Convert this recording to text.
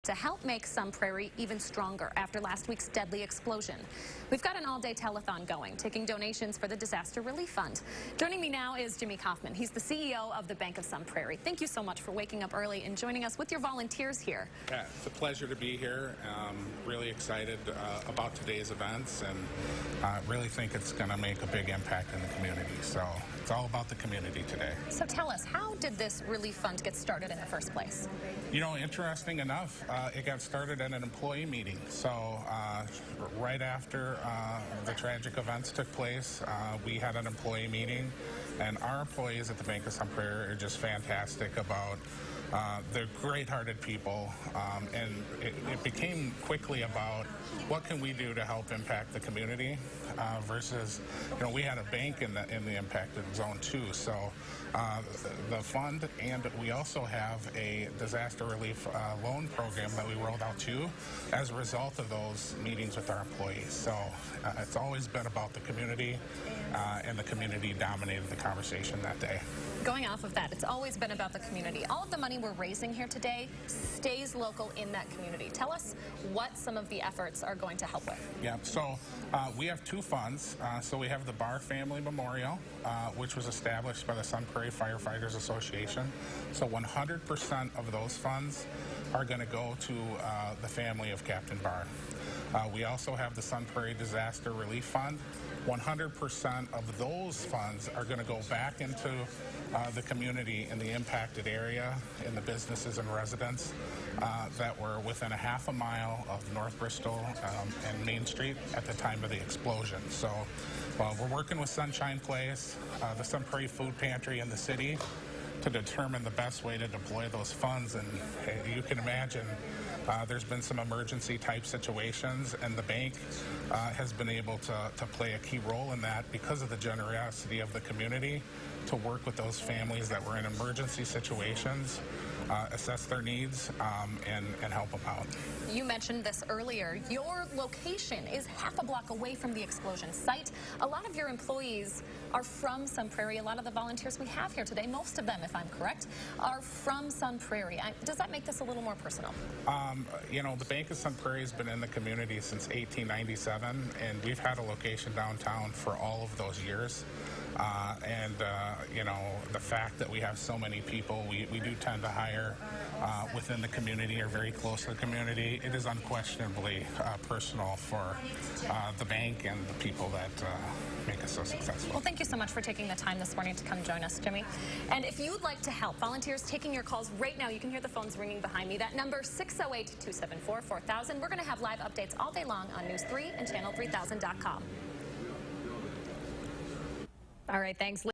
to help make Sun Prairie even stronger after last week's deadly explosion. We've got an all-day telethon going, taking donations for the Disaster Relief Fund. Joining me now is Jimmy Kaufman. He's the CEO of the Bank of Sun Prairie. Thank you so much for waking up early and joining us with your volunteers here. Yeah, it's a pleasure to be here. Really excited about today's events, and really think it's going to make a big impact in the community. So it's all about the community today. So tell us, how did this relief fund get started in the first place? You know, interesting enough, it got started at an employee meeting. So right after the tragic events took place, we had an employee meeting, and our employees at the Bank of Sun Prairie are just fantastic about they're great-hearted people, and it became quickly about what can we do to help impact the community versus, you know, we had a bank in the impacted zone too. So the fund, and we also have a disaster relief loan program that we rolled out too as a result of those meetings with our employees. So it's always been about the community, and the community dominated the conversation that day. Going off of that, it's always been about the community. All of the money we're raising here today stays local in that community. Tell us what some of the efforts are going to help with. Yeah, so we have two funds. So we have the Barr Family Memorial, which was established by the Sun Prairie Firefighters Association. So 100% of those funds are going to go to the family of Captain Barr. We also have the Sun Prairie Disaster Relief Fund. 100% of those funds are going to go back into the community in the impacted area, in the businesses and residents that were within a half a mile of North Bristol and Main Street at the time of the explosion. So we're working with Sunshine Place, the Sun Prairie Food Pantry in the city to determine the best way to deploy those funds. And you can imagine there's been some emergency type situations, and the bank has been able to play a key role in that because of the generosity of the community to work with those families that were in emergency situations, assess their needs, and help them out. You mentioned this earlier. Your location is half a block away from the explosion site. A lot of your employees are from Sun Prairie. A lot of the volunteers we have here today, most of them, if I'm correct, are from Sun Prairie. Does that make this a little more personal? You know, the Bank of Sun Prairie has been in the community since 1897, and we've had a location downtown for all of those years. You know, the fact that we have so many people, we do tend to hire within the community or very close to the community. It is unquestionably personal for the bank and the people that make us so successful. Well, thank you so much for taking the time this morning to come join us, Jimmy. And if you'd like to help, volunteers taking your calls right now, you can hear the phones ringing behind me. That number, 608-274-4000. We're going to have live updates all day long on News 3 and Channel3000.com. All right, thanks.